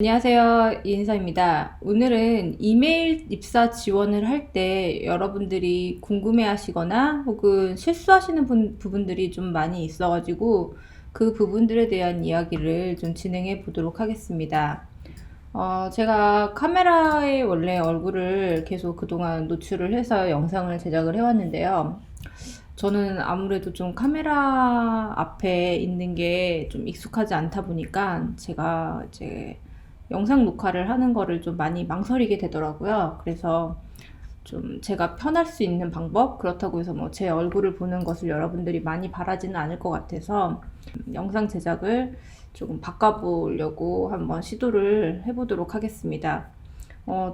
안녕하세요. 이인서입니다. 오늘은 이메일 입사 지원을 할 때 여러분들이 궁금해 하시거나 혹은 실수하시는 부분들이 좀 많이 있어가지고 그 부분들에 대한 이야기를 좀 진행해 보도록 하겠습니다. 제가 카메라에 원래 얼굴을 계속 그동안 노출을 해서 영상을 제작을 해왔는데요. 저는 아무래도 좀 카메라 앞에 있는 게 좀 익숙하지 않다 보니까 제가 이제 영상 녹화를 하는 거를 좀 많이 망설이게 되더라고요. 그래서 좀 제가 편할 수 있는 방법, 그렇다고 해서 뭐 제 얼굴을 보는 것을 여러분들이 많이 바라지는 않을 것 같아서 영상 제작을 조금 바꿔보려고 한번 시도를 해보도록 하겠습니다.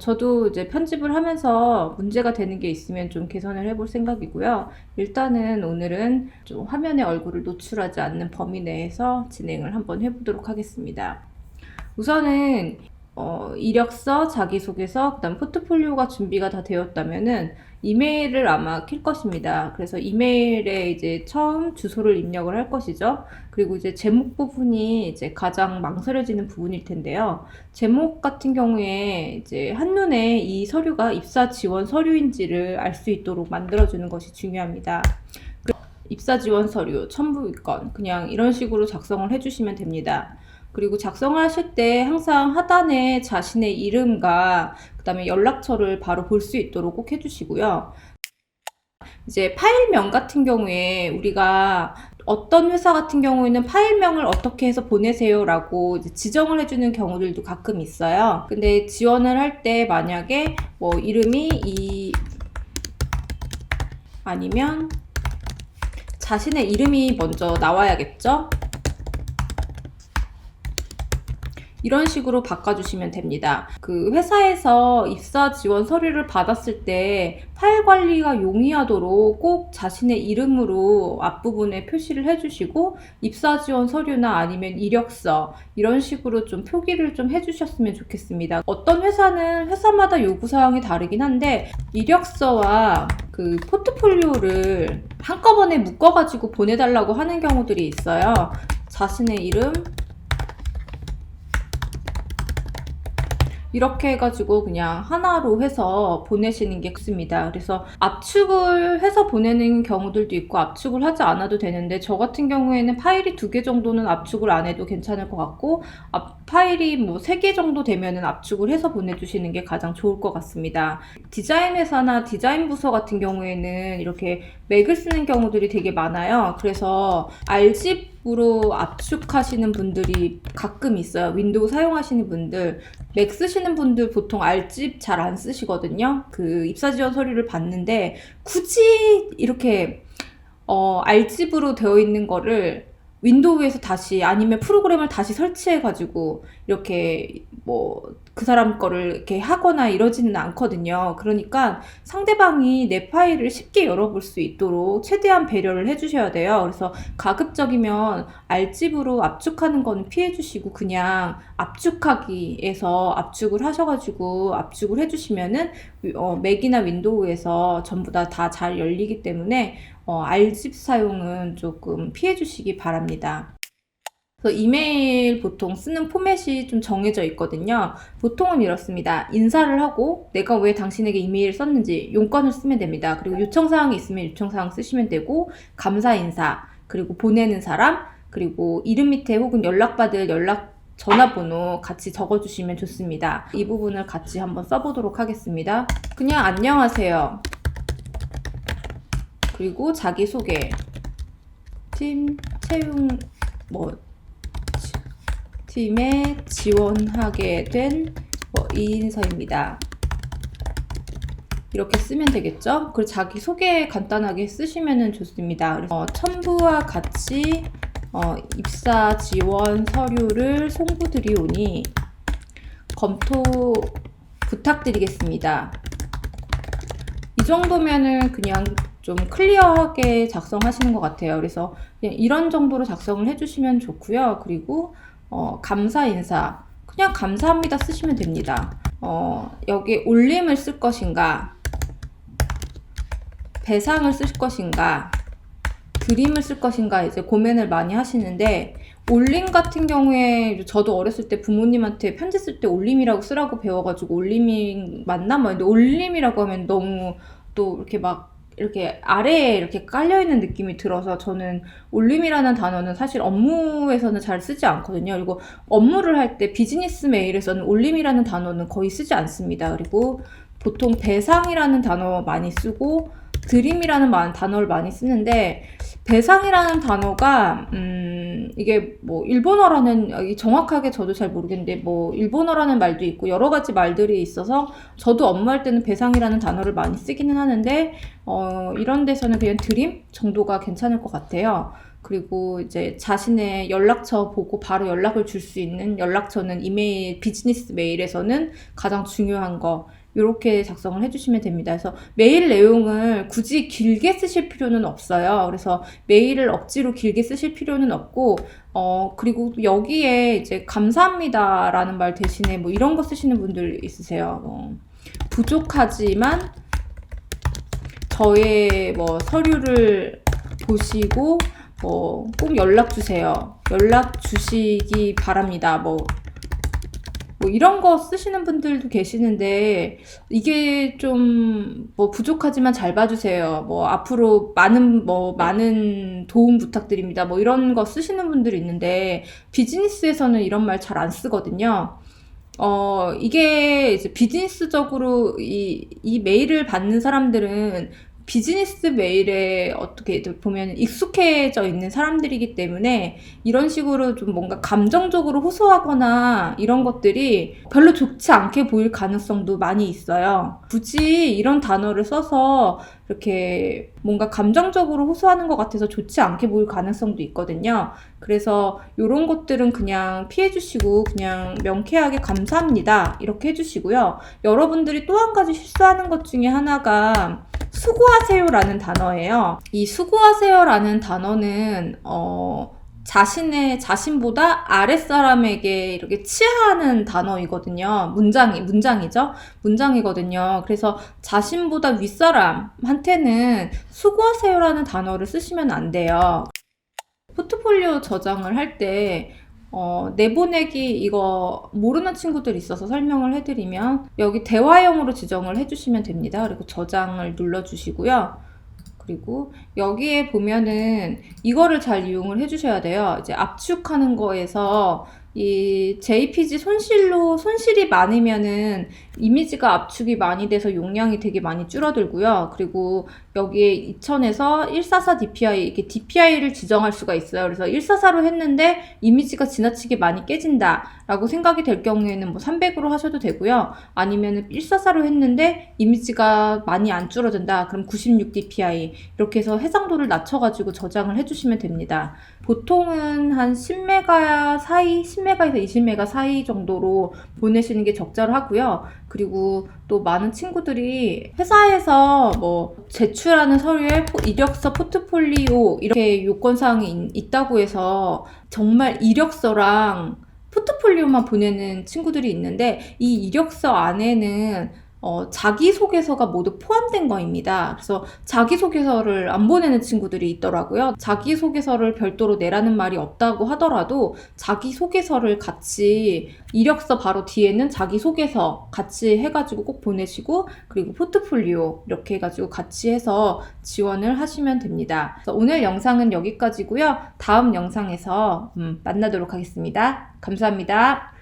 저도 이제 편집을 하면서 문제가 되는 게 있으면 좀 개선을 해볼 생각이고요. 일단은 오늘은 좀 화면에 얼굴을 노출하지 않는 범위 내에서 진행을 한번 해보도록 하겠습니다. 우선은 이력서, 자기소개서, 그다음 포트폴리오가 준비가 다 되었다면은 이메일을 아마 킬 것입니다. 그래서 이메일에 이제 처음 주소를 입력을 할 것이죠. 그리고 이제 제목 부분이 이제 가장 망설여지는 부분일 텐데요. 제목 같은 경우에 이제 한눈에 이 서류가 입사 지원 서류인지를 알 수 있도록 만들어주는 것이 중요합니다. 입사 지원 서류, 첨부위건, 그냥 이런 식으로 작성을 해주시면 됩니다. 그리고 작성을 하실 때 항상 하단에 자신의 이름과 그 다음에 연락처를 바로 볼 수 있도록 꼭 해주시고요. 이제 파일명 같은 경우에 우리가 어떤 회사 같은 경우에는 파일명을 어떻게 해서 보내세요 라고 지정을 해주는 경우들도 가끔 있어요. 근데 지원을 할 때 만약에 뭐 이름이 아니면 자신의 이름이 먼저 나와야겠죠? 이런 식으로 바꿔주시면 됩니다. 그 회사에서 입사 지원 서류를 받았을 때 파일 관리가 용이하도록 꼭 자신의 이름으로 앞부분에 표시를 해주시고 입사 지원 서류나 아니면 이력서 이런 식으로 좀 표기를 좀 해주셨으면 좋겠습니다. 어떤 회사는 회사마다 요구사항이 다르긴 한데 이력서와 그 포트폴리오를 한꺼번에 묶어가지고 보내달라고 하는 경우들이 있어요. 자신의 이름 이렇게 해가지고 그냥 하나로 해서 보내시는 게 좋습니다. 그래서 압축을 해서 보내는 경우들도 있고 압축을 하지 않아도 되는데 저 같은 경우에는 파일이 2개 정도는 압축을 안 해도 괜찮을 것 같고 파일이 뭐 3개 정도 되면은 압축을 해서 보내주시는 게 가장 좋을 것 같습니다. 디자인 회사나 디자인 부서 같은 경우에는 이렇게 맥을 쓰는 경우들이 되게 많아요. 그래서 R집으로 압축하시는 분들이 가끔 있어요. 윈도우 사용하시는 분들, 맥 쓰시는 분들 보통 R집 잘 안 쓰시거든요. 그 입사 지원 서류를 봤는데 굳이 이렇게 R집으로 되어 있는 거를 윈도우에서 다시 아니면 프로그램을 다시 설치해 가지고 이렇게 뭐 그 사람 거를 이렇게 하거나 이러지는 않거든요. 그러니까 상대방이 내 파일을 쉽게 열어볼 수 있도록 최대한 배려를 해주셔야 돼요. 그래서 가급적이면 R집으로 압축하는 거는 피해 주시고 그냥 압축하기에서 압축을 하셔가지고 압축을 해주시면은 맥이나 윈도우에서 전부 다 잘 열리기 때문에 R집 사용은 조금 피해 주시기 바랍니다. 그래서 이메일 보통 쓰는 포맷이 좀 정해져 있거든요. 보통은 이렇습니다. 인사를 하고 내가 왜 당신에게 이메일을 썼는지 용건을 쓰면 됩니다. 그리고 요청사항이 있으면 요청사항 쓰시면 되고 감사 인사, 그리고 보내는 사람, 그리고 이름 밑에 혹은 연락받을 전화번호 같이 적어주시면 좋습니다. 이 부분을 같이 한번 써보도록 하겠습니다. 그냥 안녕하세요. 그리고 자기소개. 팀 채용 팀에 지원하게 된 이인서입니다. 이렇게 쓰면 되겠죠? 그리고 자기소개 간단하게 쓰시면 좋습니다. 그래서 첨부와 같이 입사 지원 서류를 송부드리오니 검토 부탁드리겠습니다. 이 정도면은 그냥 좀 클리어하게 작성하시는 것 같아요. 그래서 그냥 이런 정도로 작성을 해주시면 좋고요. 그리고 감사 인사 그냥 감사합니다 쓰시면 됩니다. 여기 올림을 쓸 것인가 배상을 쓸 것인가 그림을 쓸 것인가 이제 고민을 많이 하시는데 올림 같은 경우에 저도 어렸을 때 부모님한테 편지 쓸 때 올림이라고 쓰라고 배워가지고 올림이 맞나? 뭐 근데 올림이라고 하면 너무 또 이렇게 막 이렇게 아래에 이렇게 깔려있는 느낌이 들어서 저는 올림이라는 단어는 사실 업무에서는 잘 쓰지 않거든요. 그리고 업무를 할 때 비즈니스 메일에서는 올림이라는 단어는 거의 쓰지 않습니다. 그리고 보통 배상이라는 단어 많이 쓰고 드림이라는 단어를 많이 쓰는데 배상이라는 단어가 이게 뭐 일본어라는 정확하게 저도 잘 모르겠는데 뭐 일본어라는 말도 있고 여러 가지 말들이 있어서 저도 업무할 때는 배상이라는 단어를 많이 쓰기는 하는데 이런 데서는 그냥 드림 정도가 괜찮을 것 같아요. 그리고 이제 자신의 연락처 보고 바로 연락을 줄 수 있는 연락처는 이메일, 비즈니스 메일에서는 가장 중요한 거 이렇게 작성을 해주시면 됩니다. 그래서 메일 내용을 굳이 길게 쓰실 필요는 없어요. 그래서 메일을 억지로 길게 쓰실 필요는 없고, 그리고 여기에 이제 감사합니다라는 말 대신에 뭐 이런 거 쓰시는 분들 있으세요. 부족하지만 저의 뭐 서류를 보시고 꼭 연락 주세요. 연락 주시기 바랍니다. 뭐 이런 거 쓰시는 분들도 계시는데 이게 좀 뭐 부족하지만 잘 봐주세요. 뭐 앞으로 많은 도움 부탁드립니다. 뭐 이런 거 쓰시는 분들이 있는데 비즈니스에서는 이런 말 잘 안 쓰거든요. 이게 이제 비즈니스적으로 이 메일을 받는 사람들은 비즈니스 메일에 어떻게 보면 익숙해져 있는 사람들이기 때문에 이런 식으로 좀 뭔가 감정적으로 호소하거나 이런 것들이 별로 좋지 않게 보일 가능성도 많이 있어요. 굳이 이런 단어를 써서 이렇게 뭔가 감정적으로 호소하는 것 같아서 좋지 않게 보일 가능성도 있거든요. 그래서 이런 것들은 그냥 피해주시고 그냥 명쾌하게 감사합니다 이렇게 해주시고요. 여러분들이 또 한 가지 실수하는 것 중에 하나가 수고하세요라는 단어예요. 이 수고하세요라는 단어는 자신보다 아랫사람에게 이렇게 치하하는 단어이거든요. 문장이죠. 문장이거든요. 그래서 자신보다 윗사람한테는 수고하세요라는 단어를 쓰시면 안 돼요. 포트폴리오 저장을 할 때 내보내기 이거 모르는 친구들 있어서 설명을 해드리면 여기 대화형으로 지정을 해주시면 됩니다. 그리고 저장을 눌러주시고요. 그리고 여기에 보면은 이거를 잘 이용을 해주셔야 돼요. 이제 압축하는 거에서 이 JPG 손실이 많으면은 이미지가 압축이 많이 돼서 용량이 되게 많이 줄어들고요. 그리고 여기에 2000에서 144 DPI 이렇게 DPI를 지정할 수가 있어요. 그래서 144로 했는데 이미지가 지나치게 많이 깨진다 라고 생각이 될 경우에는 뭐 300으로 하셔도 되고요. 아니면 144로 했는데 이미지가 많이 안 줄어든다. 그럼 96 DPI 이렇게 해서 해상도를 낮춰가지고 저장을 해주시면 됩니다. 보통은 한 10메가 사이, 10메가에서 20메가 사이 정도로 보내시는 게 적절하고요. 그리고 또 많은 친구들이 회사에서 뭐 제출하는 서류에 이력서, 포트폴리오 이렇게 요건사항이 있다고 해서 정말 이력서랑 포트폴리오만 보내는 친구들이 있는데 이 이력서 안에는 자기소개서가 모두 포함된 거입니다. 그래서 자기소개서를 안 보내는 친구들이 있더라고요. 자기소개서를 별도로 내라는 말이 없다고 하더라도 자기소개서를 같이 이력서 바로 뒤에는 자기소개서 같이 해가지고 꼭 보내시고 그리고 포트폴리오 이렇게 해가지고 같이 해서 지원을 하시면 됩니다. 그래서 오늘 영상은 여기까지고요. 다음 영상에서 만나도록 하겠습니다. 감사합니다.